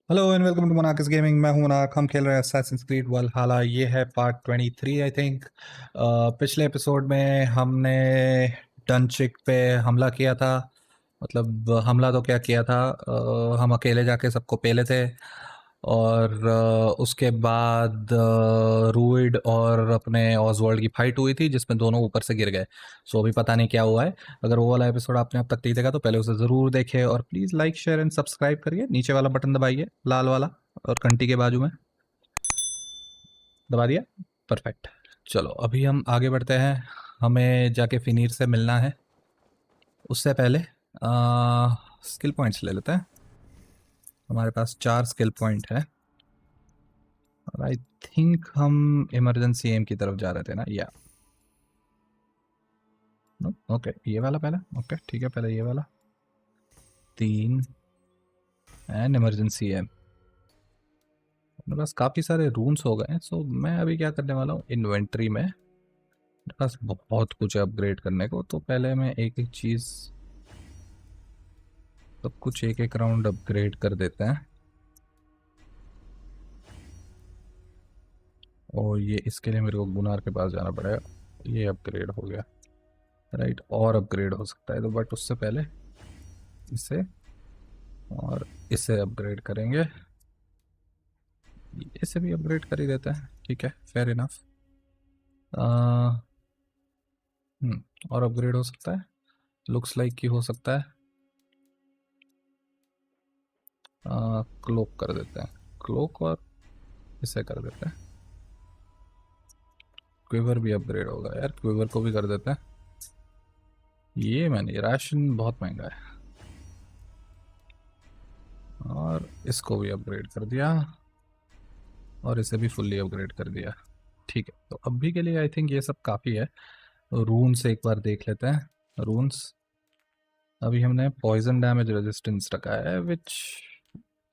Hello and welcome to monarchist gaming. मैं हूं monarch. हम खेल रहे हैं असैसिन्स क्रीड वल्हाला। ये है पार्ट 23 आई थिंक। पिछले एपिसोड में हमने डनचिक पे हमला किया था। मतलब हमला तो क्या किया था, हम अकेले जाके सबको पेले थे। और उसके बाद रूइड और अपने ऑजवर्ल्ड की फाइट हुई थी जिसमें दोनों ऊपर से गिर गए। सो अभी पता नहीं क्या हुआ है। अगर वो वाला एपिसोड आपने अब तक नहीं देखा तो पहले उसे ज़रूर देखें और please like share and subscribe करिए। नीचे वाला बटन दबाइए, लाल वाला, और घंटी के बाजू में दबा दिया। परफेक्ट। चलो अभी हम आगे बढ़ते हैं। हमें जाके फिनीर से मिलना है। उससे पहले स्किल पॉइंट्स ले लेते हैं। हमारे पास 4 स्किल पॉइंट है और आई थिंक हम इमरजेंसी एम की तरफ जा रहे थे ना। या ओके, ये वाला पहले। ओके ठीक है, पहले ये वाला 3 एंड इमरजेंसी एम। मेरे पास काफ़ी सारे रूम्स हो गए हैं। सो मैं अभी क्या करने वाला हूँ, इन्वेंट्री में मेरे पास बहुत कुछ है अपग्रेड करने को। तो पहले मैं एक एक चीज़, सब कुछ एक एक राउंड अपग्रेड कर देते हैं। और ये इसके लिए मेरे को गुनार के पास जाना पड़ेगा। ये अपग्रेड हो गया, राइट। और अपग्रेड हो सकता है तो, बट उससे पहले इसे और इसे अपग्रेड करेंगे। इसे भी अपग्रेड कर ही देते हैं, ठीक है, फेयर इनफ। और अपग्रेड हो सकता है, लुक्स लाइक की हो सकता है। क्लोक कर देते हैं, क्लोक, और इसे कर देते हैं। क्विवर भी अपग्रेड होगा यार, क्विवर को भी कर देते हैं। ये मैंने, राशन बहुत महंगा है। और इसको भी अपग्रेड कर दिया और इसे भी फुल्ली अपग्रेड कर दिया। ठीक है, तो अभी के लिए आई थिंक ये सब काफ़ी है। रून्स एक बार देख लेते हैं। रून्स अभी हमने पॉइजन डैमेज रेजिस्टेंस रखा है, विच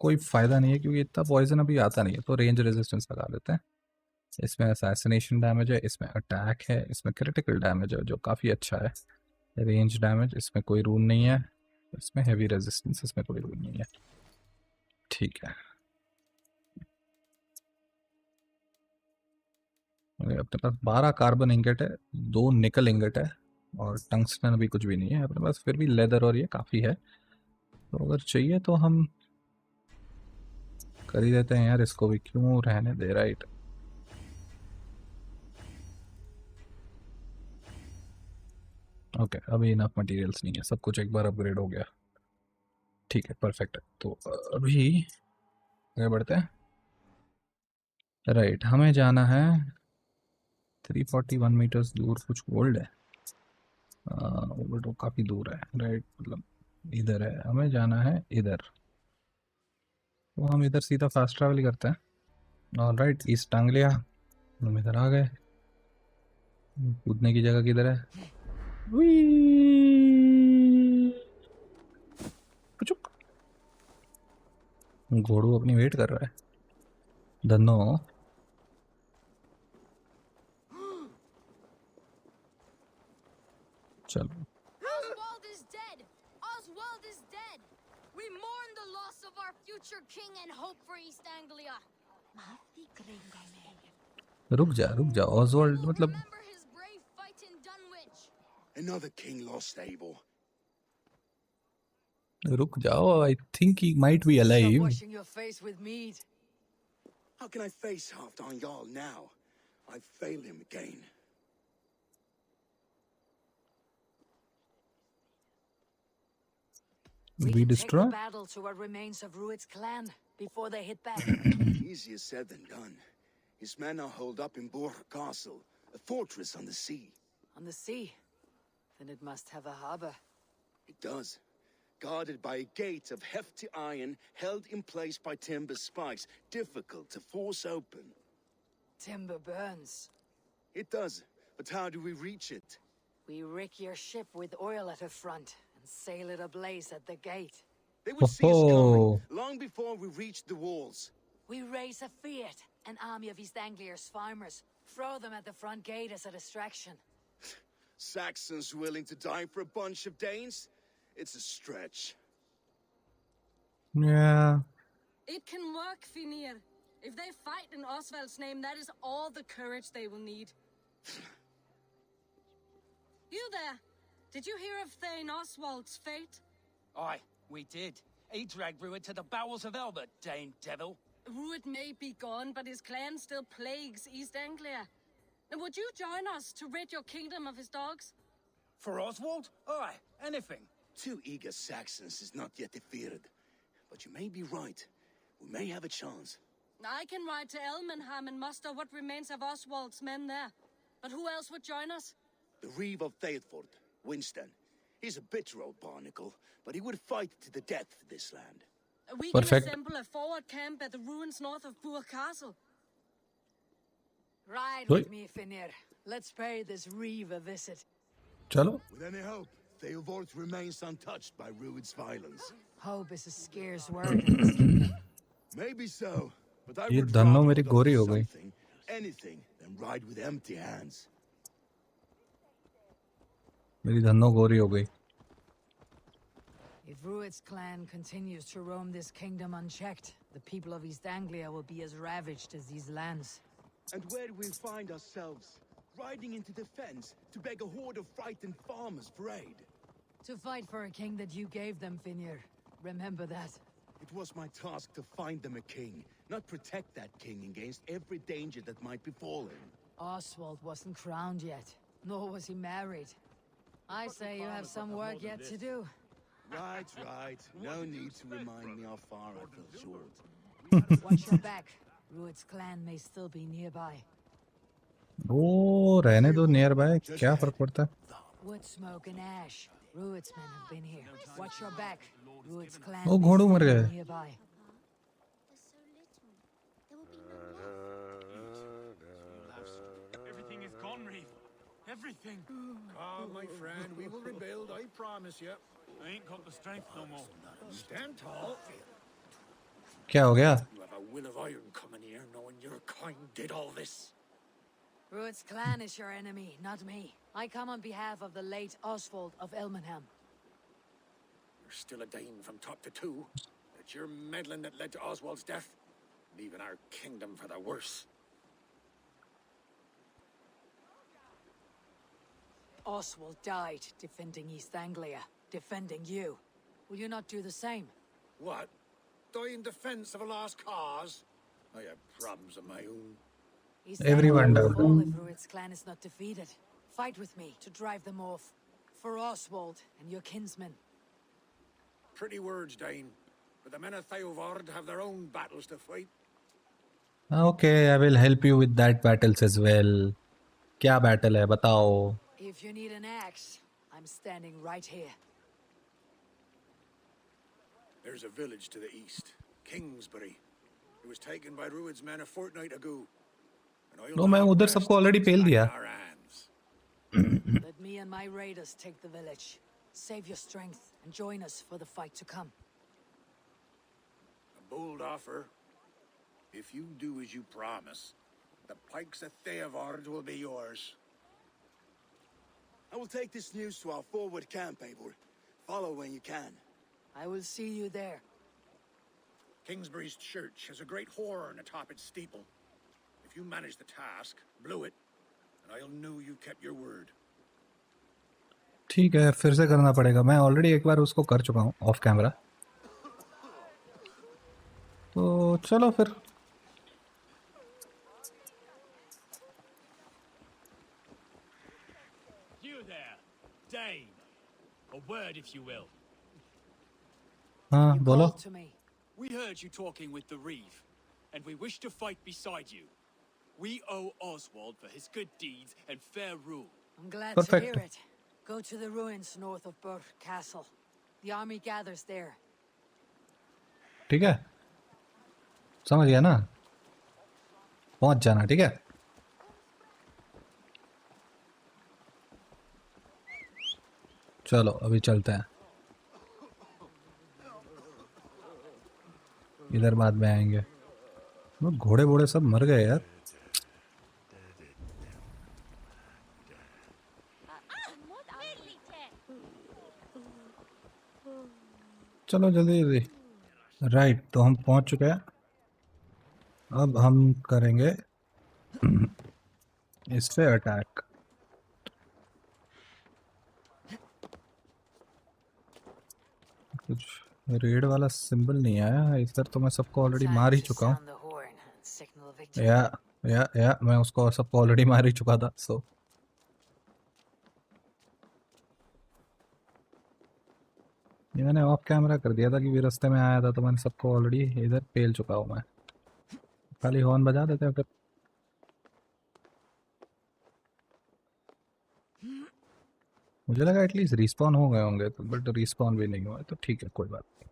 कोई फ़ायदा नहीं है क्योंकि इतना पॉइजन अभी आता नहीं है। तो रेंज रेजिस्टेंस लगा देते हैं। इसमें असैसिनेशन डैमेज है, इसमें अटैक है, इसमें क्रिटिकल डैमेज है जो काफ़ी अच्छा है। रेंज डैमेज इसमें कोई रूल नहीं है। इसमें हैवी रेजिस्टेंस, इसमें कोई रूल नहीं है। ठीक है, अपने पास 12 कार्बन इंगेट है, 2 निकल इंगेट है, और टंगस्टन अभी कुछ भी नहीं है अपने पास। फिर भी लेदर और ये काफ़ी है, तो अगर चाहिए तो हम कर ही देते हैं यार। इसको भी क्यों रहने दे, राइट। ओके, अभी इनफ मटेरियल्स नहीं है, सब कुछ एक बार अपग्रेड हो गया। ठीक है, परफेक्ट है। तो अभी आगे बढ़ते हैं। राइट, हमें जाना है 341 मीटर्स दूर कुछ गोल्ड है, बट वो काफ़ी दूर है, राइट। मतलब इधर है, हमें जाना है इधर। तो हम इधर सीधा फास्ट ट्रैवल ही करते हैं। और राइट, ईस्ट आंग्लिया, हम इधर आ गए। कूदने की जगह किधर है? पुचुक। घोड़ू अपनी वेट कर रहा है, धन्नो। चलो, Oswald is dead! Oswald is dead! We mourn the loss of our future king and hope for East Anglia. रुक जा ऑसवाल्ड, मतलब Remember his brave fight in Dunwich. Another king lost, Eivor. रुक जाओ। I think he might be Stop alive. washing your face with mead. How can I face Halfdan Jarl now? I fail him again. We We can take destroy? the battle to our remains of Ruit's clan before they hit back. Easier said than done. His men are holed up in Borg Castle, a fortress on the sea. On the sea? Then it must have a harbor. It does. Guarded by a gate of hefty iron held in place by timber spikes, difficult to force open. Timber burns. It does, but how do we reach it? We rig your ship with oil at her front and sail it ablaze at the gate. They would see us coming, Oh. long before we reached the walls. We raise a Fiat, an army of East Anglia's farmers. Throw them at the front gate as a distraction. Saxons willing to die for a bunch of Danes? It's a stretch. Yeah. It can work, Finir. If they fight in Oswald's name, that is all the courage they will need. You there? Did you hear of Thane Oswald's fate? Aye, we did. He dragged Rued to the bowels of Elbert, Dane devil. Rued may be gone, but his clan still plagues East Anglia. And would you join us to rid your kingdom of his dogs? For Oswald? Aye, anything. 2 eager Saxons is not yet defeated. But you may be right. We may have a chance. I can ride to Elmenham and muster what remains of Oswald's men there. But who else would join us? The Reeve of Thetford, Winston. He's a bitter old barnacle, but he would fight to the death for this land. We Perfect. can assemble a forward camp at the ruins north of Bur Castle. Ride Oi. with me, Finir. Let's pay this Reeve a visit. चलो With any hope, Theodort remains untouched by Rued's violence. Hope is a scarce word in this kingdom. Maybe so, but I ये would Dhanno rather मेरी hold on गोरी to हो गई। something, anything, than ride with empty hands. मेरी धन्नो गोरी हो गई। If Rued's clan continues to roam this kingdom unchecked, the people of East Anglia will be as ravaged as these lands. And where do we find ourselves? Riding into the fence to beg a horde of frightened farmers for aid. To fight for a king that you gave them, Finir. Remember that. It was my task to find them a king, not protect that king against every danger that might befall him. Oswald wasn't crowned yet, nor was he married. I say you have some work yet to do. Right, right. No need to remind me how far I fell short. Watch your back. Rued's clan may still be nearby. वो रहने दो near by, क्या फर्क पड़ता है? Wood smoke and ash. Rued's men have been here. Watch your back. Rued's clan वो may घोड़ू मर still गए। be nearby. There's so little. There will be no more. Everything is gone, Reeve. Everything. Ah, my friend, we will rebuild, I promise you. I ain't got the strength no more. Stand tall. क्या हो गया? You have a will of iron coming here, knowing your kind did all this. Rued's clan is your enemy, not me. I come on behalf of the late Oswald of Elmenham. You're still a Dane from top to two. It's your meddling that led to Oswald's death, leaving our kingdom for the worse. Oswald died defending East Anglia, defending you. Will you not do the same? What? Die in defense of a lost cause? I have problems of my own. East Everyone Anglia will does. fall if Rued's clan is not defeated. Fight with me to drive them off. For Oswald and your kinsmen. Pretty words, Dane. But the men of Theovard have their own battles to fight. Okay, I will help you with that battles as well. क्या battle है बताओ? If you need an axe, I'm standing right here. There's a village to the east, Kingsbury. It was taken by Rued's men a fortnight ago. And I'll No, मैं not उधर rest सबको till already it's pail back in दिया। our hands. Let me and my raiders take the village. Save your strength and join us for the fight to come. A bold offer. If you do as you promise, the pikes of Theovard will be yours. I will take this news to our forward camp, Eivor. Follow when you can. I will see you there. Kingsbury's church has a great horn atop its steeple. If you manage the task, blow it, and I'll know you kept your word. ठीक है, फिर से करना पड़ेगा। मैं already एक बार उसको कर चुका हूँ ऑफ कैमरा। तो चलो फिर। You there, Dane. A word, if you will. हाँ You बोलो। called to me. We heard you talking with the Reeve, and we wish to fight beside you. We owe Oswald for his good deeds and fair rule. I'm glad Perfect. to hear it. Go to the ruins north of Bur Castle. The army gathers there. ठीक है, समझ गया ना? पहुंच जाना, ठीक है? चलो अभी चलते हैं। इधर बाद में आएंगे। वो घोड़े वोड़े सब मर गए यार। चलो जल्दी जल्दी। राइट, तो हम पहुंच चुके हैं। अब हम करेंगे इस पे अटैक। कुछ रेड वाला सिंबल नहीं आया इधर, तो मैं सबको ऑलरेडी Time मार ही to चुका हूँ। sound the horn and signal victory. या मैं उसको सबको ऑलरेडी मार ही चुका था। सो ये मैंने ऑफ कैमरा कर दिया था कि भी रास्ते में आया था, तो मैंने सबको ऑलरेडी इधर पेल चुका हूँ मैं। खाली हॉर्न बजा देते हैं फिर। मुझे लगा एटलीस्ट रिस्पॉन हो गए होंगे, तो बट रिस्पॉन भी नहीं हुआ, तो ठीक है, कोई बात नहीं।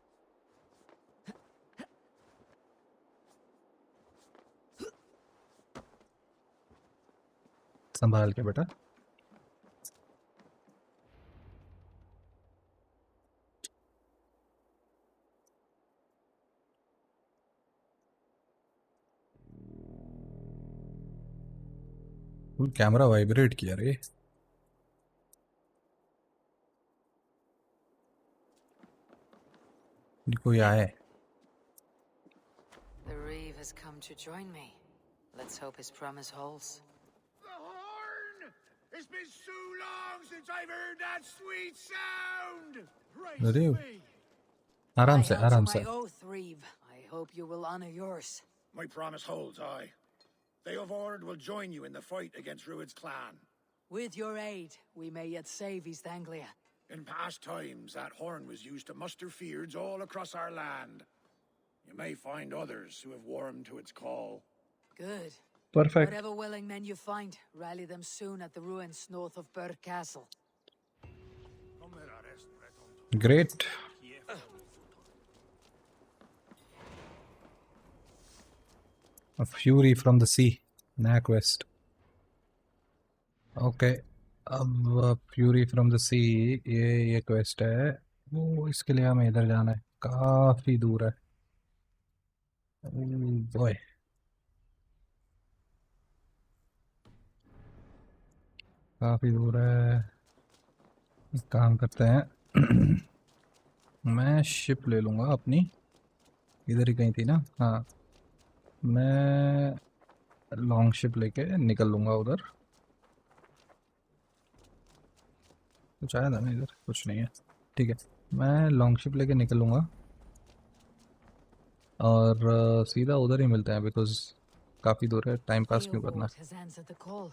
संभाल के बेटा। कैमरा वाइब्रेट किया रे। कोई आए। The Reeve has come to join me. Let's hope his promise holds. The horn! It's been so long since I've heard that sweet sound! अरे Praise me! आराम I से, held to आराम my से। oath, Reeve. I hope you will honor yours. My promise holds, aye. Eivor will join you in the fight against Rued's clan. With your aid, we may yet save East Anglia. In past times, that horn was used to muster fyrds all across our land. You may find others who have warmed to its call. Good. Perfect. Whatever willing men you find, rally them soon at the ruins north of Burr Castle. Great. A fury from the sea, नया quest. Okay, अब fury from the सी, ये quest है। वो इसके लिए हमें इधर जाना है, काफ़ी दूर है। बॉय, काफ़ी दूर है। एक काम करते हैं मैं शिप ले लूँगा अपनी, इधर ही कहीं थी ना। हाँ, मैं लॉन्ग शिप लेके निकल लूँगा उधर। कुछ आया था ना इधर? कुछ नहीं है, ठीक है। मैं लॉन्ग शिप लेके निकल लूँगा और सीधा उधर ही मिलते हैं, बिकॉज काफ़ी दूर है, टाइम पास क्यों करना। Eivor has answered the call.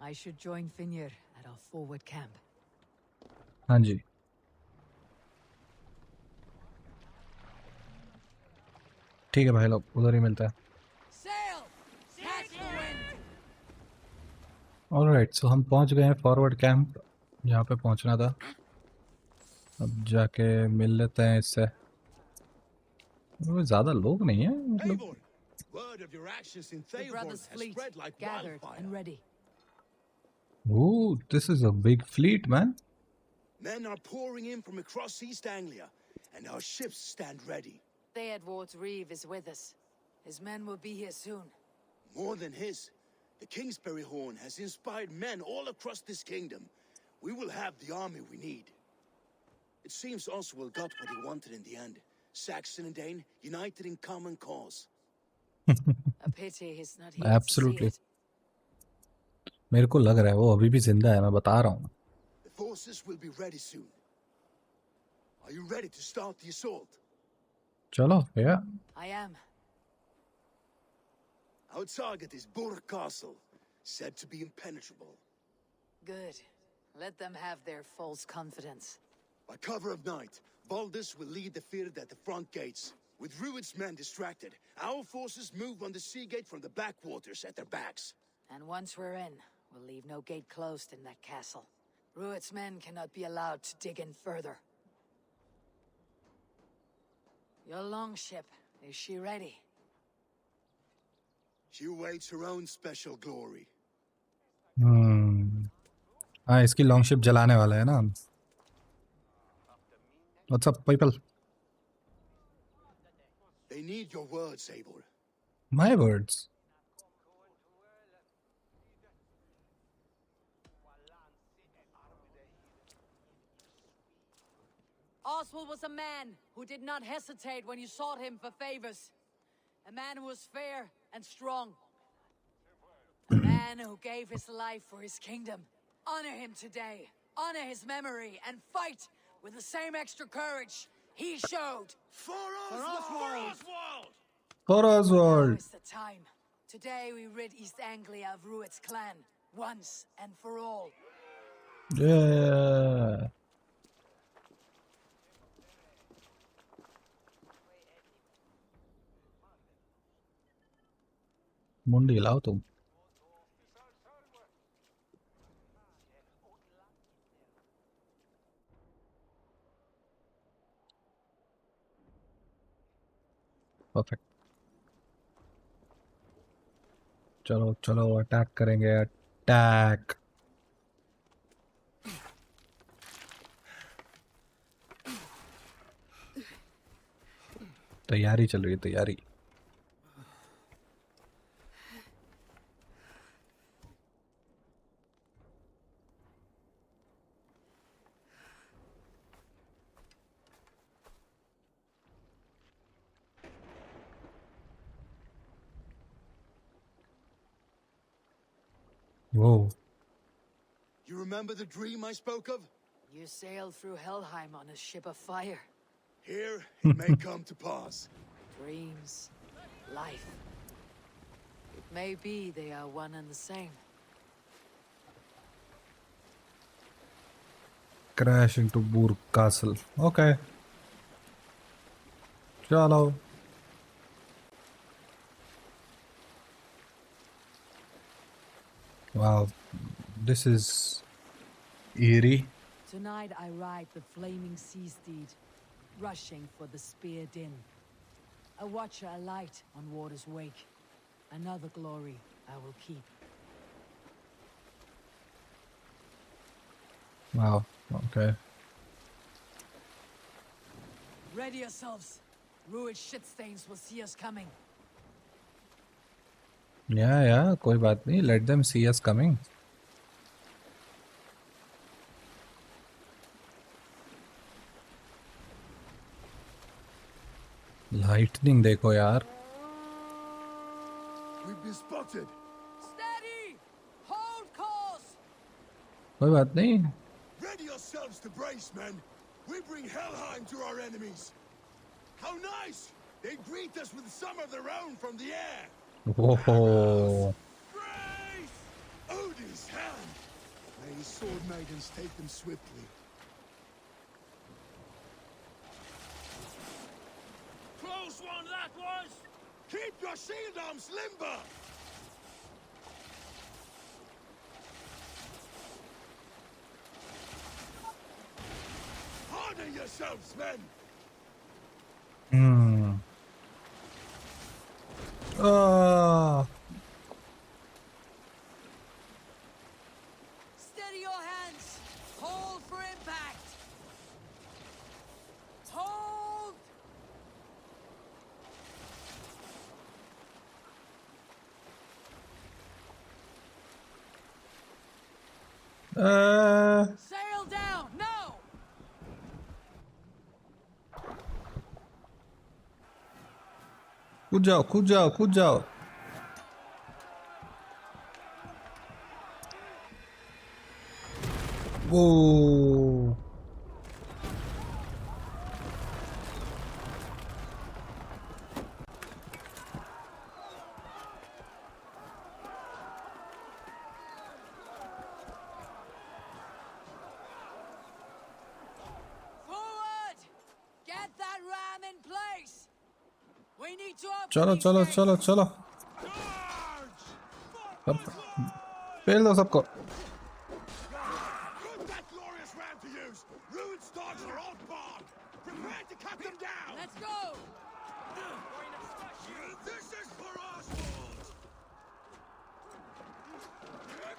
I should join Finir at our forward camp. हाँ जी, ठीक है भाई लोग, उधर ही मिलता है। Sail! Catch the wind! Alright, so हम पहुंच गए हैं फॉरवर्ड कैंप, जहाँ पे पहुंचना था। अब जाके मिल लेते हैं इससे। वो ज़्यादा लोग नहीं है मतलब। Eivor, word of your actions in The Theoborn brothers' has fleet, spread like gathered wildfire. and ready. Ooh, this is a big fleet, man. Men are pouring in from across East Anglia, and our ships stand ready. Theodward's Reeve is with us. His men will be here soon. More than his, the Kingsbury Horn has inspired men all across this kingdom. We will have the army we need. It seems Oswald got what he wanted in the end. Saxon and Dane united in common cause. A pity he's not here to see Absolutely. it. मेरे को लग रहा है वो अभी भी जिंदा है, मैं बता रहा हूँ। The forces will be ready soon. Are you ready to start the assault? चलो भैया। I am. Our target is Burr Castle, said to be impenetrable. Good. Let them have their false confidence. By cover of night, Baldus will lead the field at the front gates. With Rued's men distracted, our forces move on the sea gate from the backwaters at their backs. And once we're in, we'll leave no gate closed in that castle. Rued's men cannot be allowed to dig in further. Your longship, is she ready? She awaits her own special glory. हाँ, इसकी long ship जलाने वाला है ना हम। What's up, people? They need your words, Eivor. My words. Oswald was a man who did not hesitate when you sought him for favors. A man who was fair and strong. A man who gave his life for his kingdom. Honor him today. Honor his memory and fight with the same extra courage he showed. For Oswald! For Now Oswald. is the time. Today we rid East Anglia of Rued's clan, once and for all. Yeah. मुंडी लाओ तुम. Perfect. चलो चलो attack करेंगे. Attack. तैयारी चल रही है. तैयारी. Whoa. You remember the dream I spoke of? You sailed through Helheim on a ship of fire. Here, it may come to pass. Dreams, life. It may be they are one and the same. Crash into Burg Castle. Okay. Chalo. Wow. This is eerie. Tonight I ride the flaming sea steed, rushing for the spear din. A watcher alight on water's wake. Another glory I will keep. Wow. Okay. Ready yourselves. Ruined shit stains will see us coming. Yeah. कोई बात नहीं. Let them see us coming. Lightning देखो यार. We've been spotted. Steady! Hold course! कोई बात नहीं. Ready yourselves to brace, men. We bring Helheim to our enemies. How nice! They greet us with some of their own from the air. Whoa. Brace! Odin's hand. May his sword maidens take them swiftly. Close one that was! Keep your shield arms limber! Harden yourselves, men! Ah. Steady your hands! Hold for impact! Hold! Sail down! No! कूद जाओ कूद जाओ कूद जाओ. Whoa. Forward! Get that ram in place! We need to open चलो these चलो gates. चलो चलो. पेल दो सबको. Put that glorious ram to use! Ruined stocks are all barred! Prepare to cut them down! Let's go! This is for Oswald!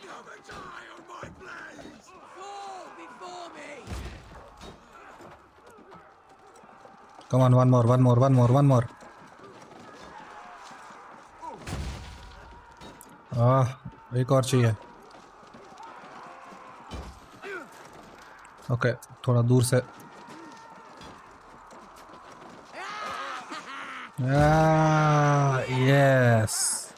Come and die on my blades! Fall before me! Come on, one more. एक और चाहिए. Okay थोड़ा दूर से. Ah, yes.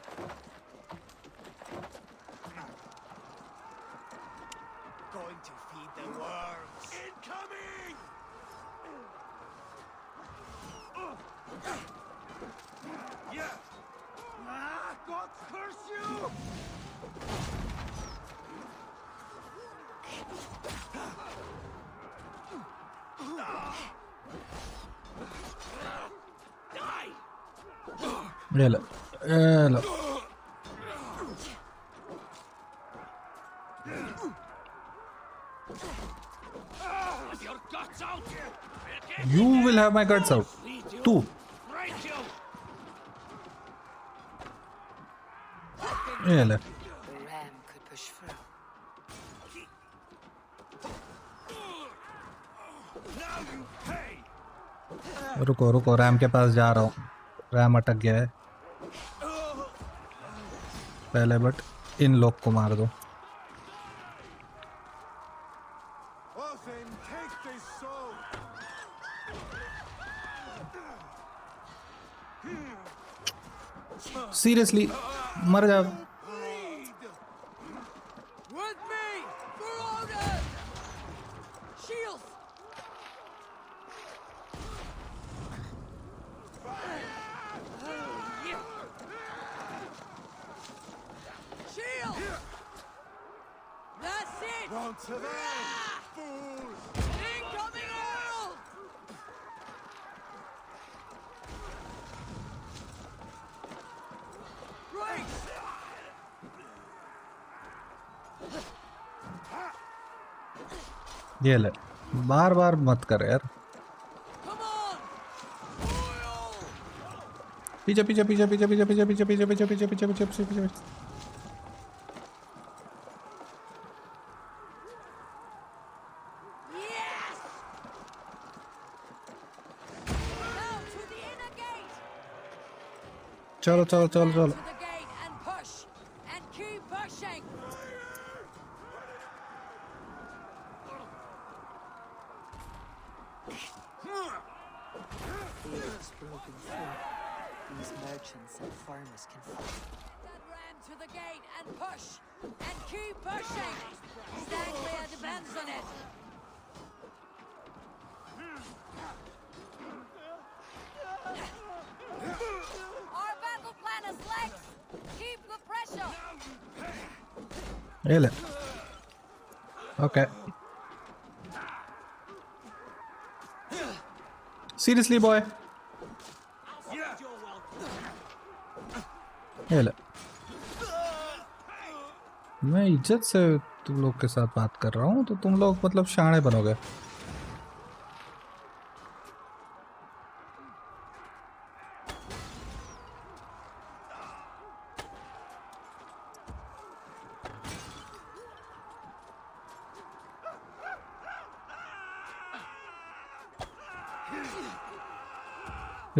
Going to feed the worms. Incoming! Yeah. Ah, God curse you! ये लो, ये लो. With your guts out! You will have my guts out. तू. Break you! ये ले. The ram could push through. Now you pay! रुको रुको, RAM के पास जा रहा हूँ. रैम अटक गया है. पहले बट इन लोग को मार दो. Often take this soul. Seriously मर जा. With me! For order! Shields! Shield! That's it! Wrong to them, fools! Incoming Earl! Right! ये ले. बार बार मत कर यार. Come on! Oil! पीछे पीछे पीछे पीछे पीछे पीछे पीछे पीछे पीछे पीछे पीछे पीछे पीछे पीछे. Yes! Now to the inner gate! चलो चलो चलो चलो. To the gate and push! And keep pushing! Eivor broken through. These merchants and farmers can fight. That ram to the gate and push! And keep pushing! Stanglia depends on it! Our battle plan is legs! Keep the pressure! ये ले. Okay. Seriously boy. ये ले. मैं इज्जत से तुम लोग के साथ बात कर रहा हूँ तो तुम लोग मतलब शाणे बनोगे.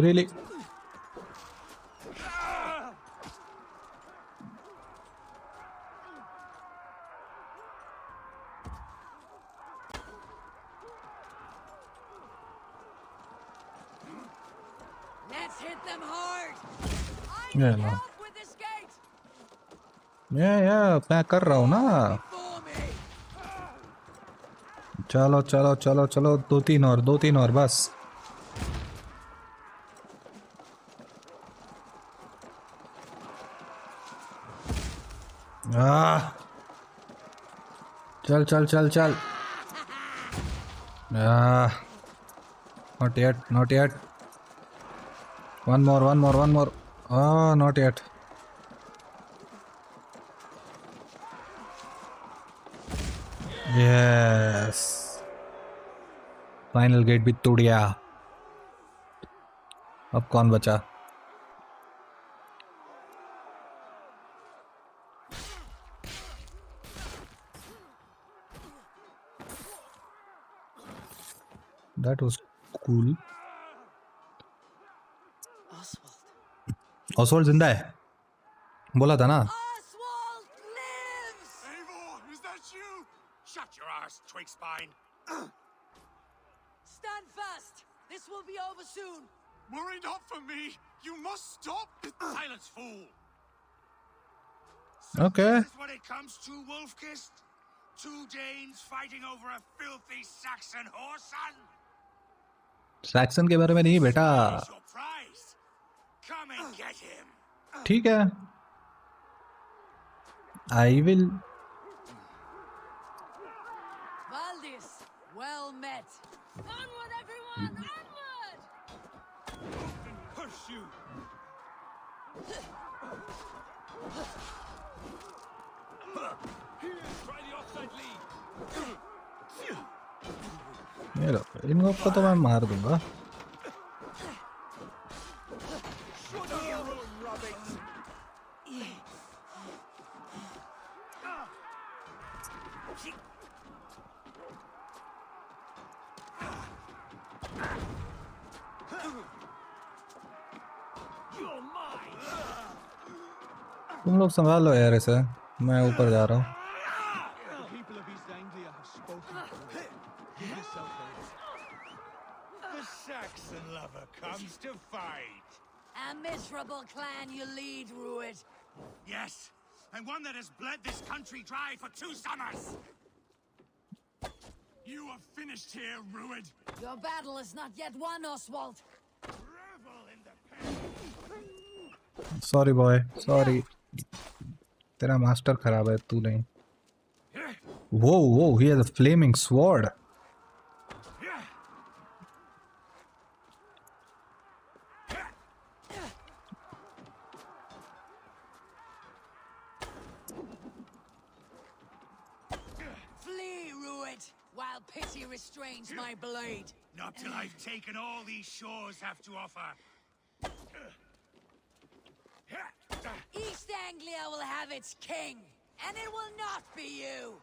Really? Let's hit them hard! I Yeah, need no. help with this gate! मैं कर रहा हूँ ना. For me! चलो चलो चलो चलो. दो तीन और बस. चल चल चल चल. Not yet, not yet. One more. Oh, not yet. Yes. Final gate भी टूट गया. अब कौन बचा? That was cool. Oswald. Oswald जिंदा है. बोला था ना. Oswald lives! Eivor, is that you? Shut your arse, twig spine. Stand fast! This will be over soon! Worry not for me. You must stop! Silence, fool! Okay. This is what it comes to, Wolfkist? 2 Danes fighting over a filthy Saxon whoreson? Saxon के बारे में नहीं बेटा. Here's your prize. Come and get him. ठीक है. I will. Valdis, well met. Onward, everyone! Onward! Pursue! Try the offside lead. ये लो, इन लोग को तो मैं मार दूंगा. You're mine. तुम लोग संभाल लो यार इसे. मैं ऊपर जा रहा हूँ. The people of East Anglia have spoken. Give yourself over. The Saxon lover comes to fight. A miserable clan you lead, Rued. Yes, and one that has bled this country dry for 2 summers. You are finished here, Rued. Your battle is not yet won, Oswald. Revel in the pain. Sorry boy. Sorry. तेरा master खराब है, तू नहीं. Whoa, whoa, he has a flaming sword. Flee, Rued, while pity restrains my blade. Not till I've taken all these shores have to offer. East Anglia will have its king, and it will not be you.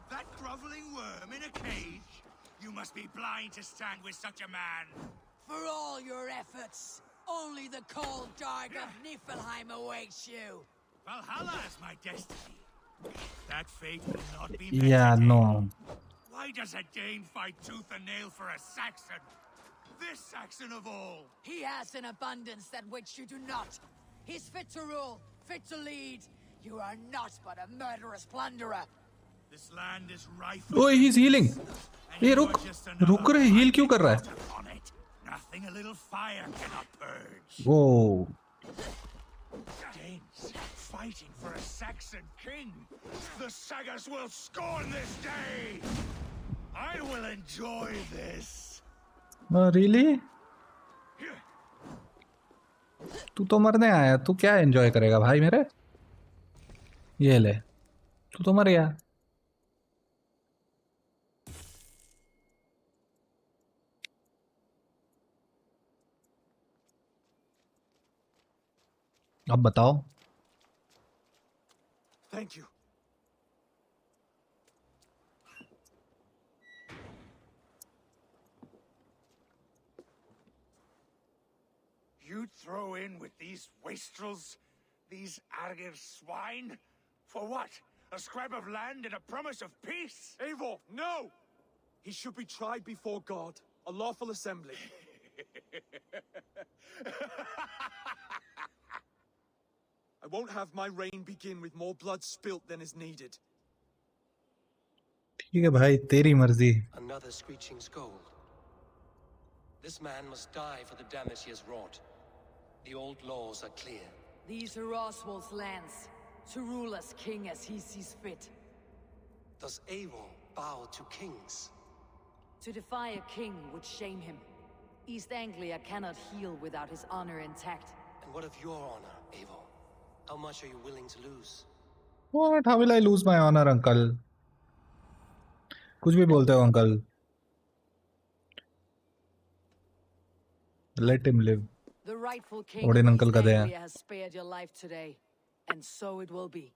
That groveling worm in a cage? You must be blind to stand with such a man. For all your efforts, only the cold dark of Niflheim awaits you. Valhalla is my destiny. That fate will not be Yeah, met today. no. Why does a Dane fight tooth and nail for a Saxon? This Saxon of all. He has an abundance that which you do not. He's fit to rule, fit to lead. You are not but a murderous plunderer. This land is rife. Oh, he's healing. and ये you रुक. are just another रुक रहे. Heal क्यों कर रहा है? blot upon it. Nothing a little fire cannot purge. Whoa. Danes fighting for a Saxon king. The sagas will scorn this day. I will enjoy this. Really? तू तो मरने आया. तू क्या एंजॉय करेगा भाई मेरे? ये ले. तू तो मर गया. अब बताओ. Thank you. You'd throw in with these wastrels? These Argir swine? For what? A scrap of land and a promise of peace? Eivor, no! He should be tried before God, a lawful assembly. I won't have my reign begin with more blood spilt than is needed. ठीक है भाई, तेरी मर्जी. Another screeching scold. This man must die for the damage he has wrought. The old laws are clear. These are Oswald's lands, to rule as king as he sees fit. Does Eivor bow to kings? To defy a king would shame him. East Anglia cannot heal without his honor intact. And what of your honor, Eivor? How much are you willing to lose? What? How will I lose my honor, uncle? कुछ भी बोलते हो uncle. Let him live. The rightful king Odin of uncle East का दे हैं. Anglia has spared your life today, and so it will be.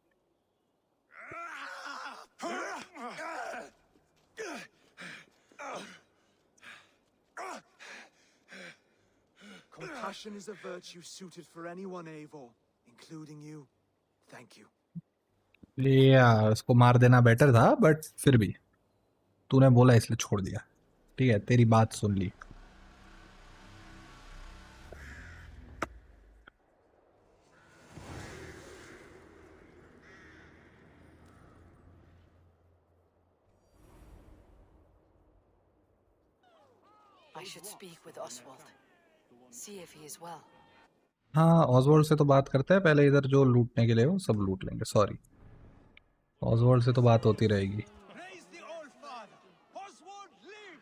Compassion is a virtue suited for anyone, Eivor, including you. Thank you. Yeah, उसको मार देना better था, but फिर भी तूने बोला इसलिए छोड़ दिया. ठीक है, तेरी बात सुन ली. I should speak with Oswald. See if he is well. हाँ, ऑसवर्ल्ड से तो बात करते हैं पहले। इधर जो लूटने के लिए हो सब लूट लेंगे। सॉरी, ऑसवर्ल्ड से तो बात होती रहेगी। Praise the All Father! Oswald live!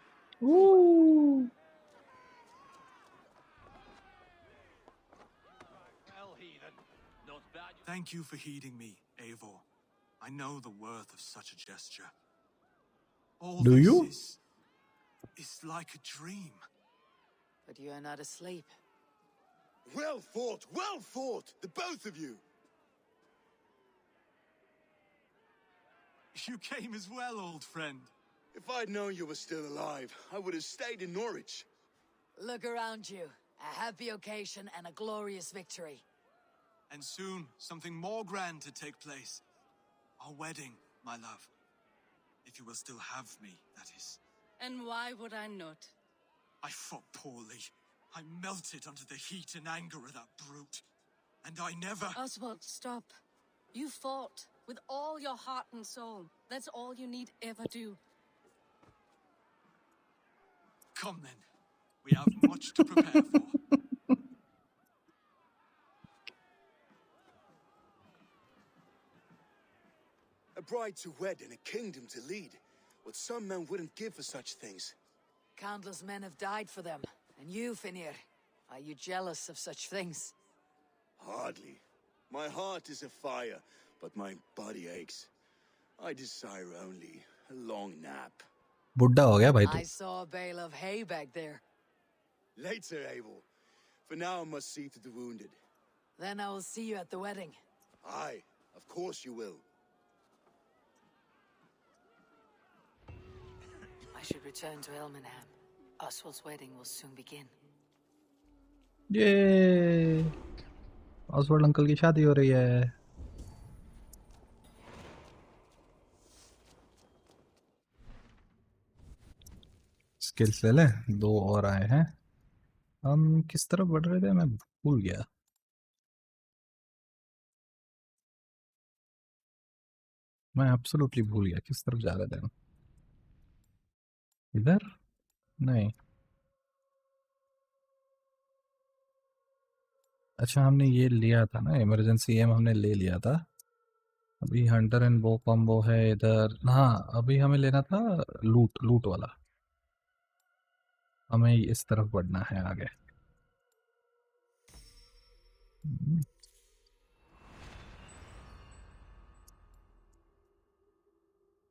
Thank you for heeding me, Eivor. I know the worth of such a gesture. All Do this you? is like a dream. But you are not asleep. Well fought, the both of you. You came as well, old friend. If I'd known you were still alive, I would have stayed in Norwich. Look around you. A happy occasion and a glorious victory. And soon, something more grand to take place. Our wedding, my love. If you will still have me, that is. And why would I not? I fought poorly. I melted under the heat and anger of that brute. And I never... Oswald, stop. You fought with all your heart and soul. That's all you need ever do. Come then. We have much to prepare for. A bride to wed and a kingdom to lead. What some men wouldn't give for such things. Countless men have died for them. And you, Finir, are you jealous of such things? Hardly. My heart is afire, but my body aches. I desire only a long nap. बुड्ढा हो गया भाई तू। I saw a bale of hay back there. Later, Eivor. For now, I must see to the wounded. Then I will see you at the wedding. Aye, of course you will. I should return to Elmenham. Oswald's wedding will soon begin. ये Oswald uncle की शादी हो रही है। Skills ले लें, 2 और आए हैं। हम किस तरफ बढ़ रहे थे, मैं भूल गया। मैं एब्सोल्युटली भूल गया किस तरफ जा रहे थे हम। इधर नहीं, अच्छा हमने ये लिया था ना, इमरजेंसी एम हमने ले लिया था। अभी हंटर एंड बो कॉम्बो है इधर। हाँ, अभी हमें लेना था लूट वाला। हमें इस तरफ बढ़ना है आगे।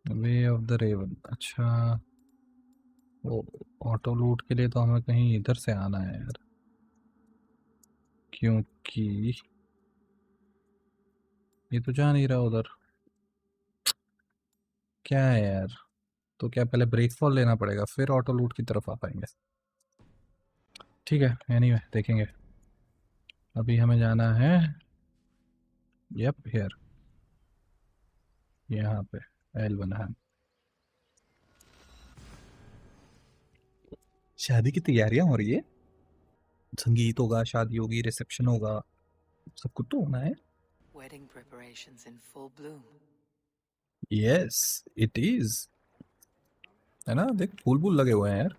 Way of the raven. अच्छा, वो ऑटो लूट के लिए तो हमें कहीं इधर से आना है यार, क्योंकि ये तो जा नहीं रहा उधर। क्या है यार, तो क्या पहले ब्रेकफॉल लेना पड़ेगा फिर ऑटो लूट की तरफ आ पाएंगे? ठीक है, एनीवे देखेंगे। अभी हमें जाना है यप हियर, यहाँ पे एल्वनहम। शादी की तैयारियां हो रही है, संगीत होगा, शादी होगी, रिसेप्शन होगा, सब कुछ तो होना है। Wedding preparations in full bloom. Yes it is, है ना? देख फूल लगे हुए हैं यार।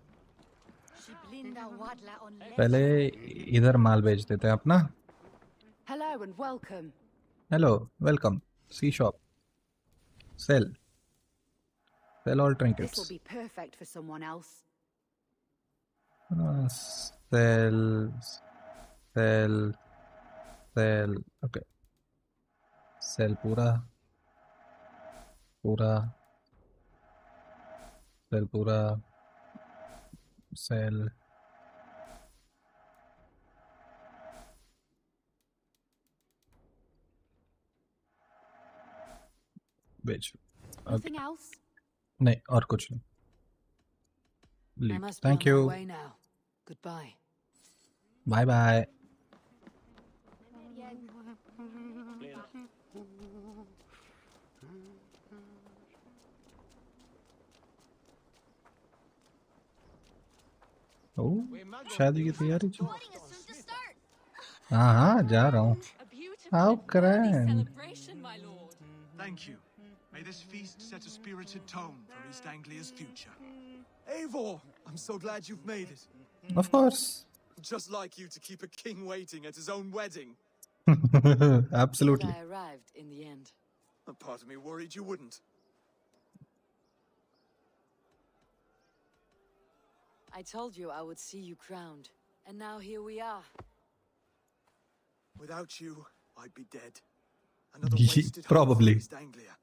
पहले इधर माल बेच देते हैं अपना। Hello and welcome. Hello, welcome. See shop, sell all This will trinkets. be perfect for someone else. Sell okay, sell पूरा सेल पूरा, सेल बेच। Nothing else? नहीं और कुछ नहीं। I leave, must be on thank my you, way now. Goodbye. Bye bye. शादी की तैयारी चल। Wedding is soon to start. हाँ जा रहा हूँ। A beautiful How and worthy grand. celebration, my lord. Thank you. May this feast set a spirited tone for East Anglia's future. Eivor! I'm so glad you've made it. Of course. Just like you to keep a king waiting at his own wedding. Absolutely. But I arrived in the end. A part of me worried you wouldn't. I told you I would see you crowned, and now here we are. Without you, I'd be dead. Another wasted hope Probably. for East Anglia.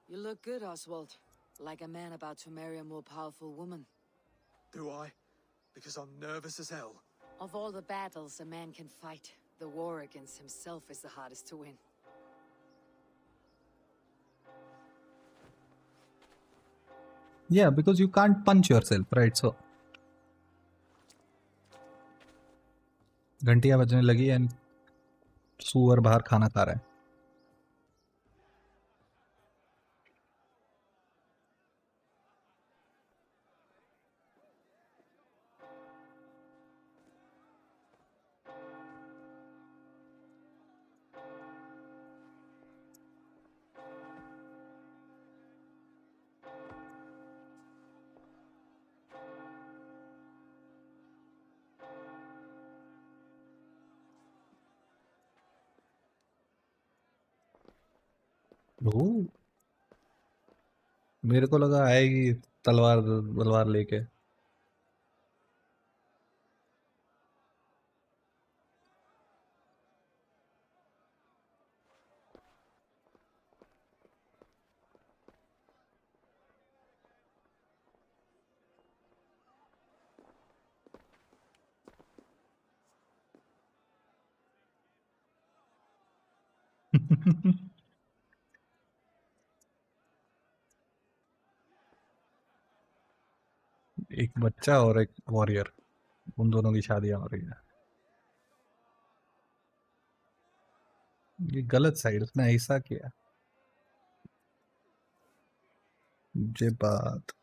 You look good, Oswald. Like a man about to marry a more powerful woman. Do I? Because I'm nervous as hell. Of all the battles a man can fight, the war against himself is the hardest to win. Yeah, because you can't punch yourself, right? So घंटियां बजने लगी and सुअर बाहर खाना खा रहा है. ओह, मेरे को लगा आएगी तलवार तलवार लेके. एक बच्चा और एक वॉरियर, उन दोनों की शादियां हो रही है. ये गलत साइड, उसने ऐसा किया. ये बात.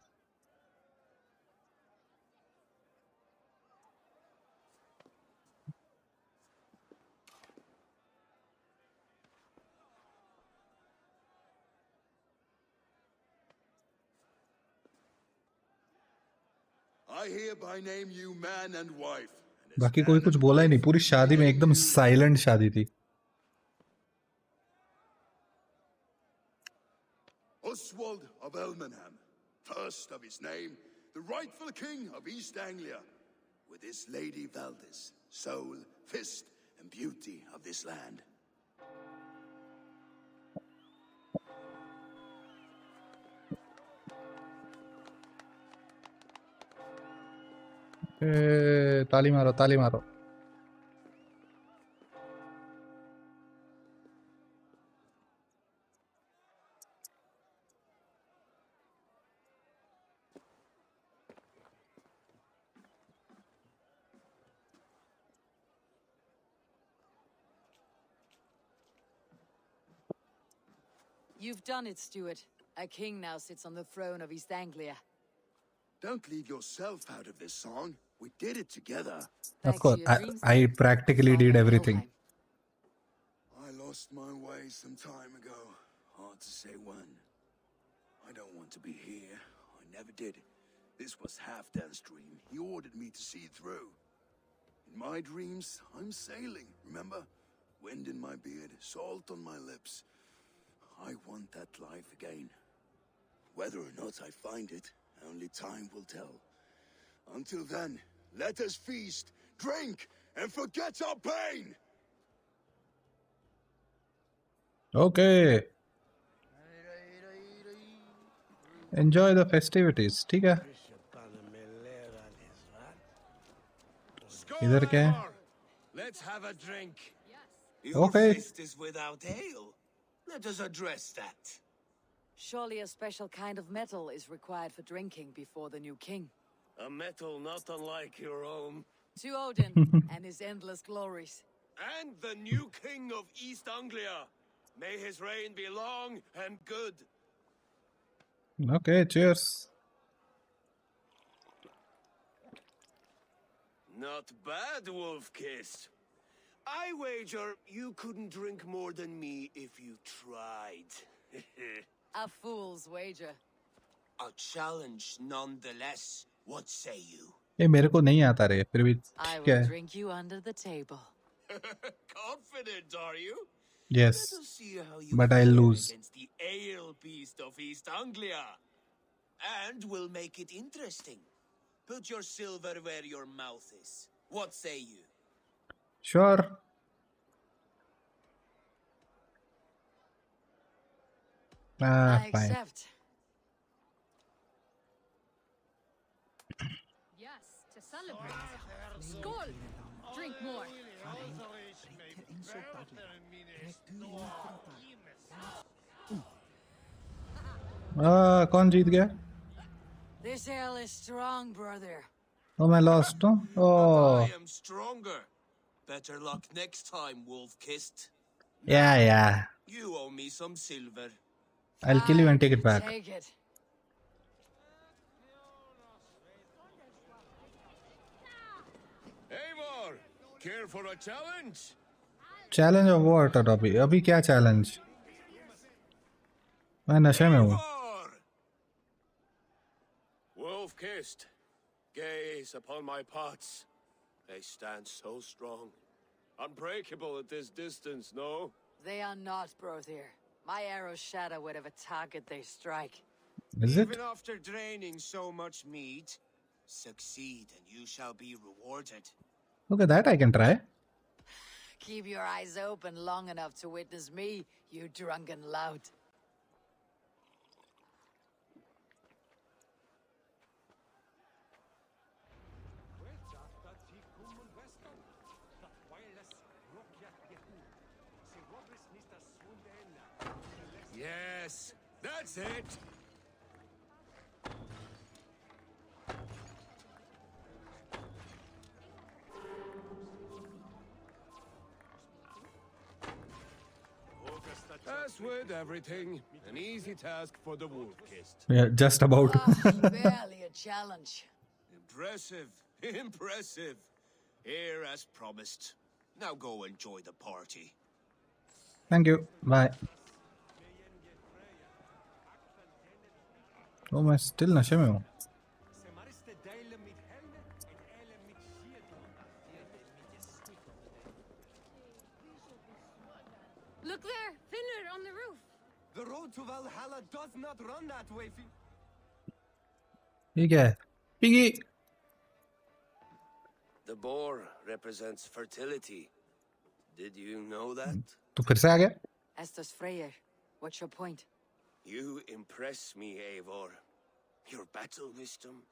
I hereby name you man and wife. And as बाकी कोई man कुछ and बोला ही नहीं. wife, पूरी शादी I में name एकदम you साइलेंट शादी थी. Oswald of Elmenham, first of his name, the rightful king of East Anglia, with his lady Valdis, soul, fist, and beauty of this land. ताली मारो, ताली मारो. You've done it, Stuart. A king now sits on the throne of East Anglia. Don't leave yourself out of this song. We did it together. Of Thanks course, to your dreams, I then. practically did Follow everything. Helheim. I lost my way some time ago. Hard to say when. I don't want to be here. I never did. This was Halfdan's dream. He ordered me to see it through. In my dreams, I'm sailing, remember? Wind in my beard, salt on my lips. I want that life again. Whether or not I find it, only time will tell. Until then, let us feast, drink, and forget our pain! Okay. Enjoy the festivities. ठीक है. इधर क्या है? Let's have a drink. Okay. Fist is without ale. Let us address that. Surely a special kind of metal is required for drinking before the new king. A metal not unlike your own. To Odin and his endless glories. And the new king of East Anglia. May his reign be long and good. Okay, cheers. Not bad, Wolf Kiss. I wager you couldn't drink more than me if you tried. A fool's wager. A challenge nonetheless. What say you? ये मेरे को नहीं आता रे, फिर भी I ठीक will है. drink you under the table. Confident, are you? Yes, Let us see how you but I'll fare lose. against the ale beast of East Anglia. And we'll make it interesting. Put your silver where your mouth is. What say you? Sure. I Fine. accept. Yes, to celebrate. Skål! Drink more. कौन जीत गया? This ale is strong, brother. Oh, मैं lost हूँ. But Oh, I am stronger. Better luck next time, Wolf-Kissed. yeah. You owe me some silver. I'll kill you and take it back. Take it. Eivor, care for a challenge? Challenge of what? अभी क्या challenge? मैं नशे में हूँ. Eivor! Wolf-kissed, gaze upon my pots. They stand so strong. Unbreakable at this distance, no? They are not, brother. My arrows shatter whatever target they strike. Is it? Even after draining so much meat, succeed and you shall be rewarded. Okay, that I can try. Keep your eyes open long enough to witness me, you drunken lout. Yes, that's it. As with everything, an easy task for the Wolf-kissed. Yeah, just about. Barely a challenge. Impressive, impressive. Here as promised. Now go enjoy the party. Thank you. Bye. Oh, मैं still नशे में हूँ. Look there, Finner on the roof. The road to Valhalla does not run that way. ये क्या है? Piggy. The boar represents fertility. Did you know that? तू फिर से आ गया? Estes Freyr, what's your point? You impress me, Eivor. Your battle wisdom,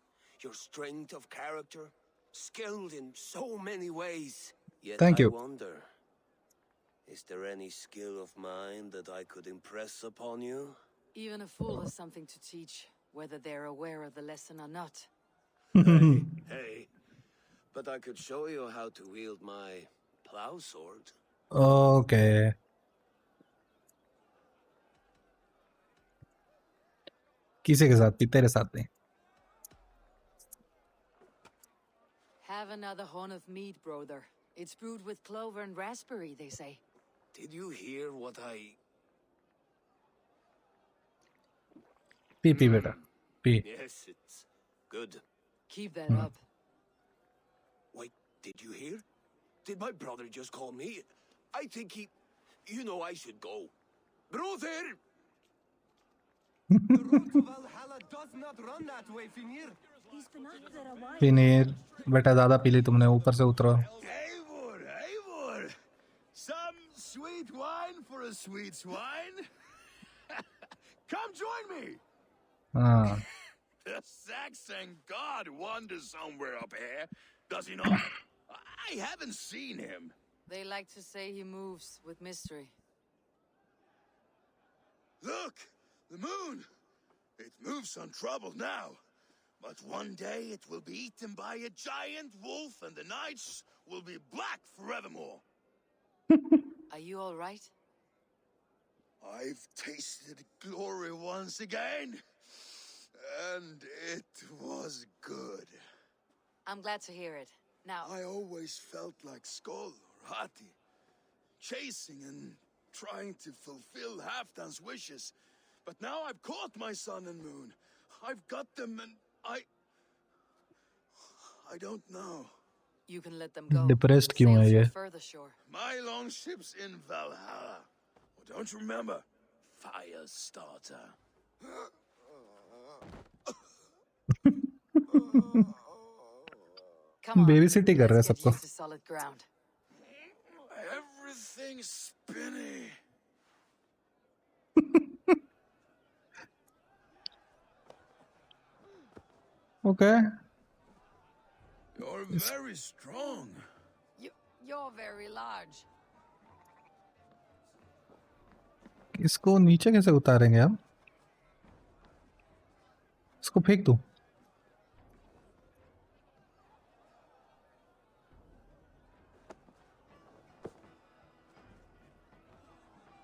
your strength of character, skilled in so many ways. Yet Thank you. I wonder, is there any skill of mine that I could impress upon you? Even a fool has something to teach, whether they're aware of the lesson or not. Hey, but I could show you how to wield my plow sword. Okay. किसी के साथ भी, तेरे साथ नहीं. Have another horn of mead, brother. It's brewed with clover and raspberry, they say. Did you hear what I... P बेटा. P. Yes, it's good. Keep that up. Wait, did you hear? Did my brother just call me? I think he... You know I should go. Brother! The road to Valhalla does not run that way, Finir. He's been up there a while. Paneer. बेटा ज़्यादा P ली तुमने, ऊपर से उतरो. Eivor, Eivor! Some sweet wine for a sweet swine? Come join me! हाँ. The Saxon god wanders somewhere up here, does he not? I haven't seen him. They like to say he moves with mystery. Look! The moon! It moves untroubled now. But one day it will be eaten by a giant wolf and the nights will be black forevermore. Are you all right? I've tasted glory once again. And it was good. I'm glad to hear it. Now, I always felt like Skoll or Hati. Chasing and trying to fulfill Halfdan's wishes. But now I've caught my sun and moon. I've got them and I don't know. You can let them go. Depressed क्यों है Sail ये? for further shore. My longship's in Valhalla. Oh, don't you remember? Fire starter. Come on. Baby city कर रहा है Let's get सबको. you to solid ground. Everything's spinny. Okay. You're very strong. You're very large. इसको नीचे कैसे उतारेंगे हम? इसको फेंक दूं?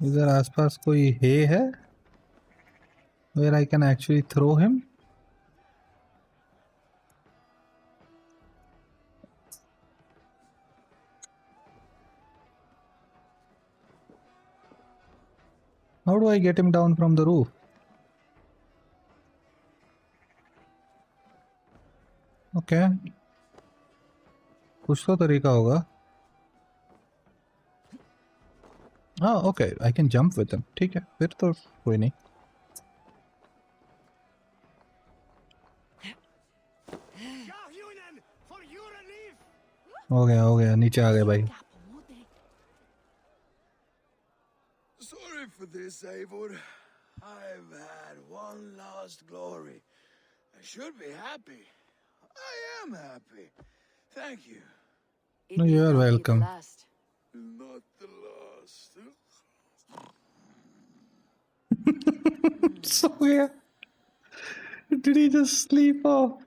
इधर आसपास कोई है where I can actually throw him? How do I get him down from the roof? Okay. कुछ तो तरीका होगा. हाँ, okay. I can jump with him. ठीक है, फिर तो कोई नहीं. हो गया, नीचे आ गए भाई. Sorry for this, Eivor. I've had one last glory. I should be happy. I am happy. Thank you. No, you are welcome. Not the last. So yeah. Did he just sleep off?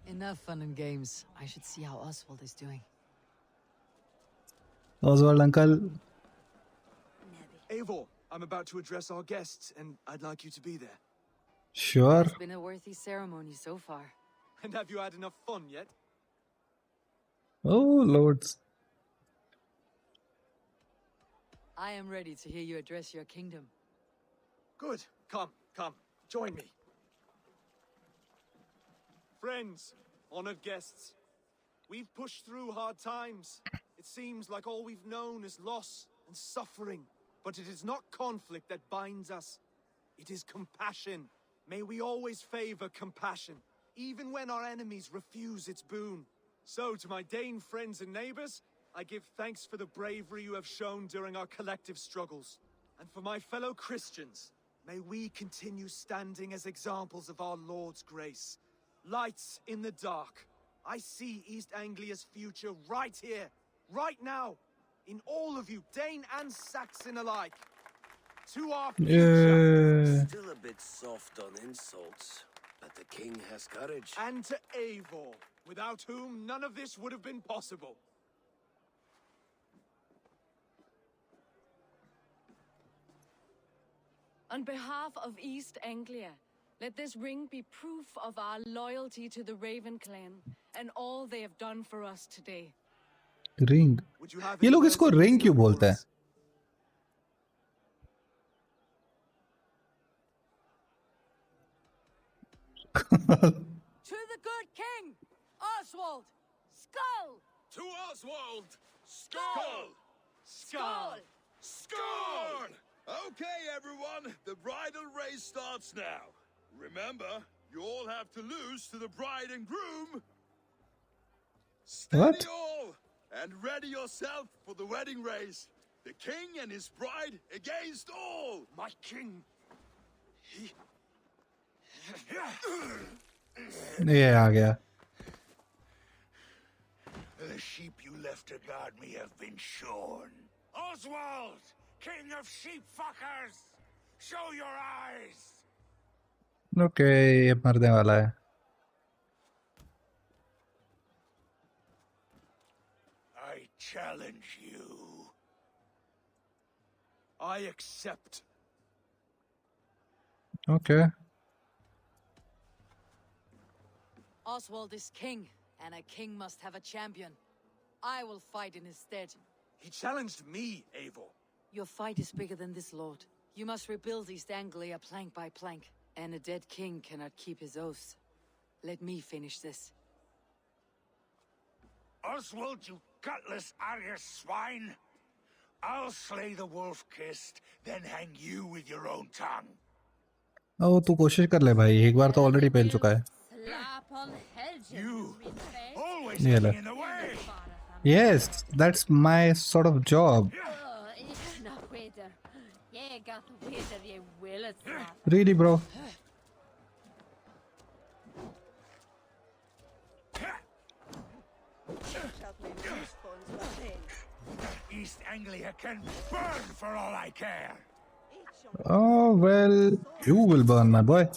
Enough fun and games. I should see how Oswald is doing. Oswald uncle. Eivor, I'm about to address our guests, and I'd like you to be there. Sure. It's been a worthy ceremony so far. And have you had enough fun yet? Oh lords. I am ready to hear you address your kingdom. Good. Come. Join me. Friends, honored guests, we've pushed through hard times. It seems like all we've known is loss and suffering. But it is not conflict that binds us. It is compassion. May we always favor compassion, even when our enemies refuse its boon. So, to my Dane friends and neighbors, I give thanks for the bravery you have shown during our collective struggles. And for my fellow Christians, may we continue standing as examples of our Lord's grace. Lights in the dark. I see East Anglia's future right here, right now, in all of you, Dane and Saxon alike. To our future. Still a bit soft on insults, but the king has courage. And to Eivor, without whom none of this would have been possible. On behalf of East Anglia, let this ring be proof of our loyalty to the Raven clan and all they have done for us today. Ring. ये लोग इसको ring क्यों बोलते हैं? To the good king, Oswald! Skull! To Oswald! Skull! Skull! Skull! Okay, everyone, the bridal race starts now. Remember, you all have to lose to the bride and groom. Steady What? all, and ready yourself for the wedding race. The king and his bride against all. My king. ये आ गया. The sheep you left to guard me have been shorn. Oswald, king of sheep fuckers, show your eyes. Okay, ये मरने वाला है. I challenge you. I accept. Okay. Oswald is king, and a king must have a champion. I will fight in his stead. He challenged me, Eivor. Your fight is bigger than this, Lord. You must rebuild East Anglia plank by plank. And a dead king cannot keep his oaths. Let me finish this. Oswald, you gutless Arya swine! I'll slay the wolf-kissed, then hang you with your own tongue. ओ तू कोशिश कर ले भाई, एक बार तो already पेल चुका है. Slap on Helgen, You windbag. always ये ले. getting in the way. Yes, that's my sort of job. Ik snap beter. Jij gaat beter, je wil het graag. Really, bro. East Anglia can burn for all I care. Oh well, you will burn, my boy.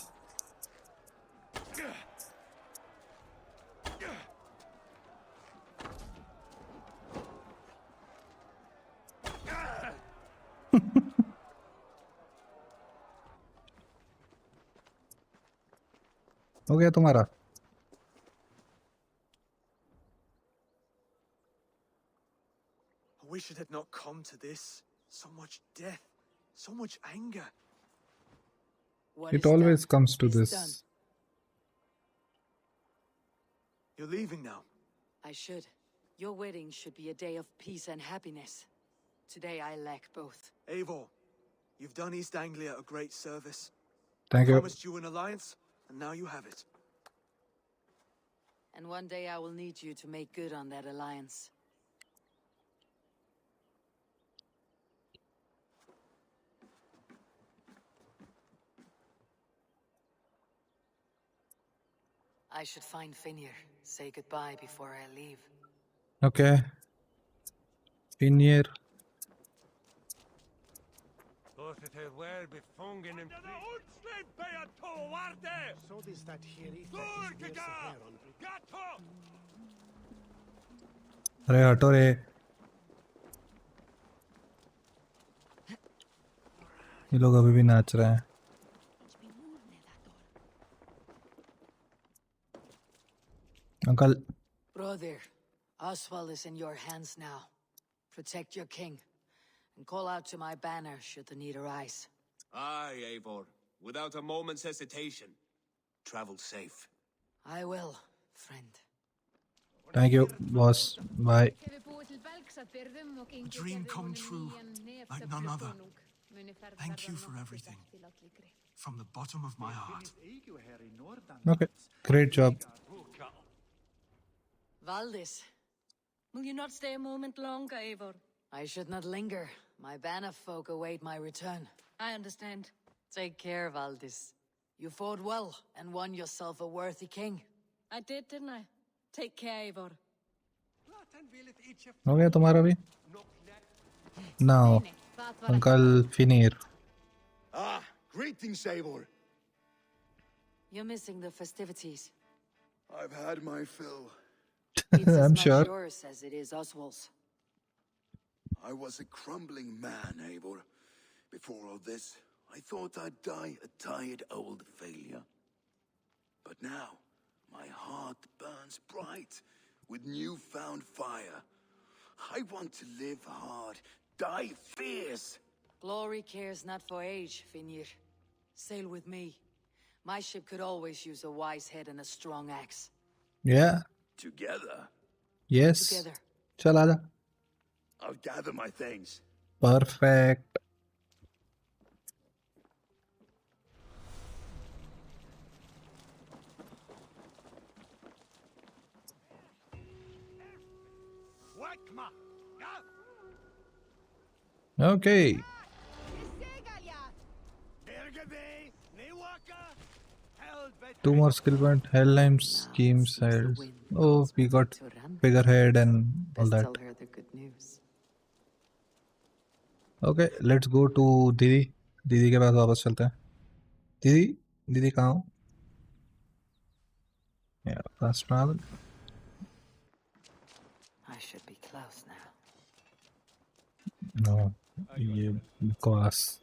हो गया तुम्हारा. I wish it had not come to this. So much death, so much anger. What It is always done comes to is this. done. You're leaving now. I should. Your wedding should be a day of peace and happiness. Today I lack both. Eivor, you've done East Anglia a great service. Thank you. Promised you an alliance, and now you have it. And one day I will need you to make good on that alliance. I should find Finir, say goodbye before I leave. Okay. Finir. अरे हटो रे. ये लोग अभी भी नाच रहे हैं. Uncle. Brother, Oswald is in your hands now. Protect your king, and call out to my banner should the need arise. Aye, Eivor. Without a moment's hesitation. Travel safe. I will, friend. Thank you, boss. Bye. A dream come true, like none other. Thank you for everything. From the bottom of my heart. Okay. Great job. Valdis, Will you not stay a moment longer, Eivor? I should not linger. My banner folk await my return. I understand. Take care, Valdis. You fought well and won yourself a worthy king. I did, didn't I? Take care, Eivor. हो गया तुम्हारा भी? Now, Uncle Finir. Ah, greetings, Eivor. You're missing the festivities. I've had my fill. It's as I'm much sure. yours as it is Oswald's. I was a crumbling man, Eivor. Before all this, I thought I'd die a tired old failure. But now, my heart burns bright with newfound fire. I want to live hard, die fierce. Glory cares not for age, Finir. Sail with me. My ship could always use a wise head and a strong axe. Yeah. Together, Yes. Together. चल आजा. I'll gather my things. Perfect. Okay. Two more skill point. Hellheim schemes held. Oh, we got bigger head and all Best that. tell her the good news. Okay, let's go to दीदी. दीदी के पास वापस चलते हैं. दीदी, दीदी कहाँ हो? Yeah, fast travel. I should be close now. No, ये बकवास.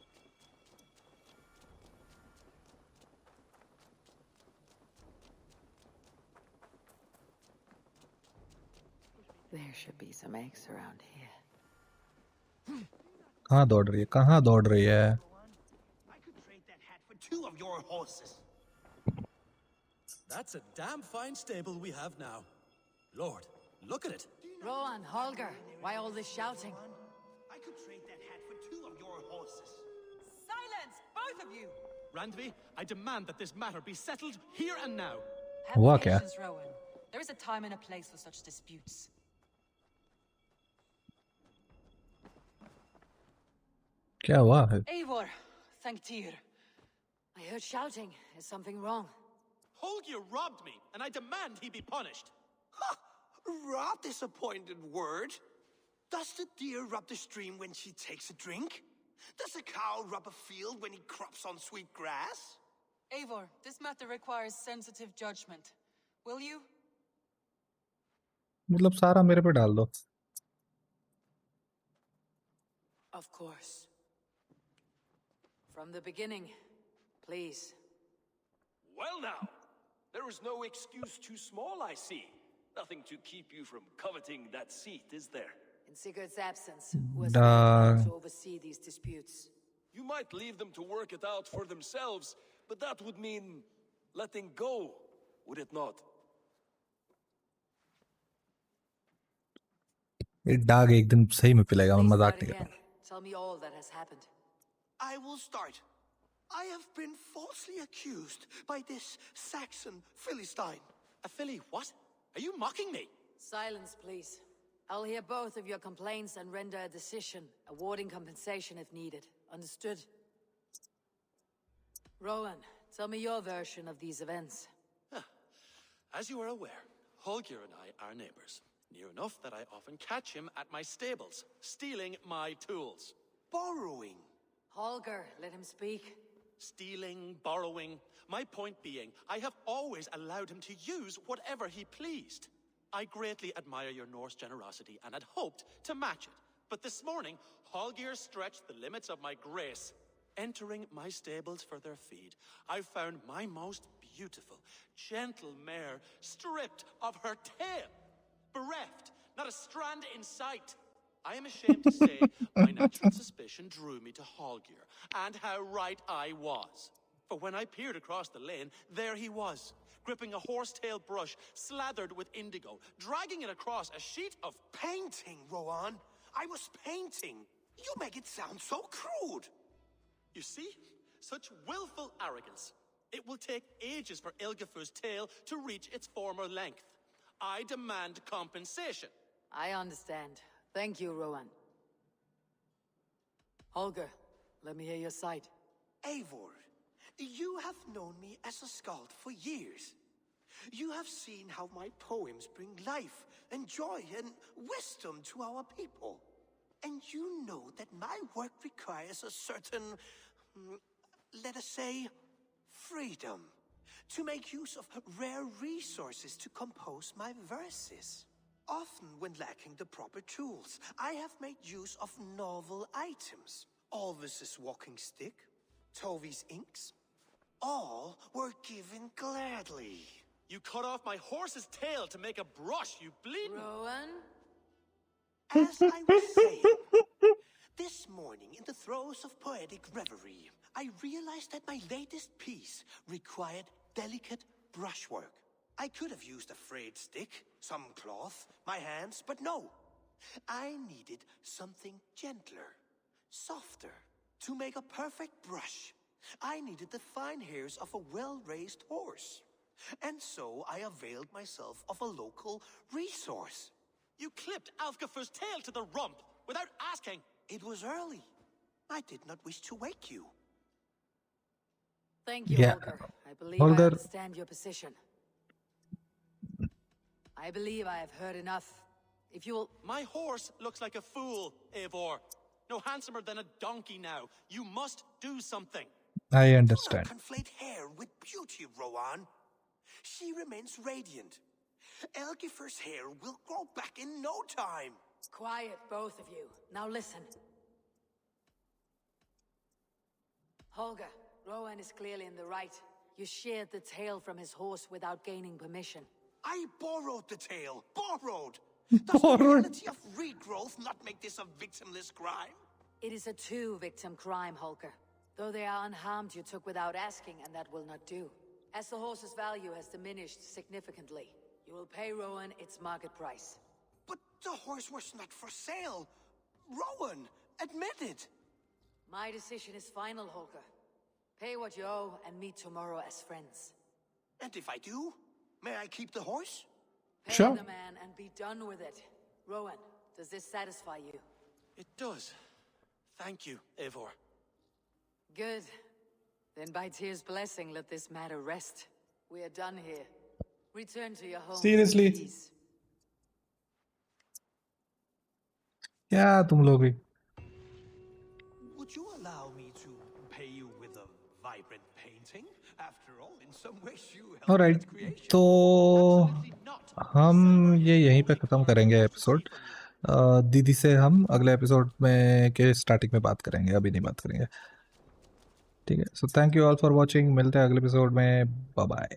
There should be some eggs around here. कहाँ दौड़ रही है? कहाँ दौड़ रही है? I could trade that hat for 2 of your your horses. That's a damn fine stable we have now. Lord, look at it. Rowan, Holger, why all this shouting? I could trade that hat for 2 of your horses. Silence, both of you! Randvi, I demand that this matter be settled here and now. Have हुआ क्या? patience, Rowan. There is a time and a place for such disputes. क्या हुआ है? Eivor, thank Tyr. I heard shouting. Is something wrong? Holger robbed me, and I demand he be punished. Rot is a pointed word. Does the deer rub the stream when she takes a drink? Does a cow rub a field when he crops on sweet grass? Eivor, this matter requires sensitive judgment. Will you? मतलब सारा मेरे पे डाल दो. Of course. From the beginning, please. Well now, there is no excuse too small, I see. Nothing to keep you from coveting that seat, is there? In Sigurd's absence, who has been to oversee these disputes? You might leave them to work it out for themselves, but that would mean letting go, would it not? ये डाग एक दिन सही में पिलेगा. मैं Please मजाक start नहीं कर again. रहा. Tell me all that has happened. I will start. I have been falsely accused by this Saxon Philistine. A filly what? Are you mocking me? Silence, please. I'll hear both of your complaints and render a decision, awarding compensation if needed. Understood? Rowan, tell me your version of these events. As you are aware, Holger and I are neighbors. Near enough that I often catch him at my stables, stealing my tools. Borrowing. Holger, let him speak. Stealing, borrowing. My point being, I have always allowed him to use whatever he pleased. I greatly admire your Norse generosity and had hoped to match it. But this morning, Holger stretched the limits of my grace. Entering my stables for their feed, I found my most beautiful, gentle mare stripped of her tail. Bereft, not a strand in sight. I am ashamed to say my natural suspicion drew me to Holger, and how right I was. For when I peered across the lane, there he was, gripping a horsetail brush slathered with indigo, dragging it across a sheet of Painting, Rowan. I was painting. You make it sound so crude. You see? Such willful arrogance. It will take ages for Ilgafur's tail to reach its former length. I demand compensation. I understand. Thank you, Rowan. Holger, let me hear your side. Eivor, you have known me as a skald for years. You have seen how my poems bring life and joy and wisdom to our people. And you know that my work requires a certain, let us say, freedom to make use of rare resources to compose my verses. Often when lacking the proper tools, I have made use of novel items. Alvis's walking stick, Tovi's inks, all were given gladly. You cut off my horse's tail to make a brush, you bleeding... Rowan? As I was saying, this morning in the throes of poetic reverie, I realized that my latest piece required delicate brushwork. I could have used a frayed stick, some cloth, my hands, but no. I needed something gentler, softer. To make a perfect brush, I needed the fine hairs of a well-raised horse. And so I availed myself of a local resource. You clipped Alfgafur's tail to the rump without asking. It was early. I did not wish to wake you. Thank you, Yeah. Holger. I believe Holger. I understand your position. I believe I have heard enough. If you will... My horse looks like a fool, Eivor. No handsomer than a donkey now. You must do something. I Do understand. not conflate hair with beauty, Rowan. She remains radiant. Elgifer's hair will grow back in no time. Quiet, both of you. Now listen. Holger, Rowan is clearly in the right. You sheared the tail from his horse without gaining permission. I borrowed the tail. Borrowed. Does the reality of regrowth not make this a victimless crime? It is a two-victim crime, Holger. Though they are unharmed, you took without asking, and that will not do. As the horse's value has diminished significantly, you will pay Rowan its market price. But the horse was not for sale. Rowan, admit it. My decision is final, Holger. Pay what you owe and meet tomorrow as friends. And if I do, may I keep the horse? Pay Sure. the man and be done with it. Rowan, does this satisfy you? It does. Thank you, Eivor. Good. Then by Tyr's blessing, let this matter rest. We are done here. Return to your home. Seriously? in peace. क्या तुम लोग भी? Would you allow me to pay you with a vibrant painting? After all, in some ways you helped Alright, its creation. तो Absolutely not. हम ये यहीं पे ख़त्म करेंगे एपिसोड. दीदी से हम अगले एपिसोड में के स्टार्टिंग में बात करेंगे, अभी नहीं बात करेंगे. ठीक है, so thank you all for watching. मिलते हैं अगले एपिसोड में. Bye bye.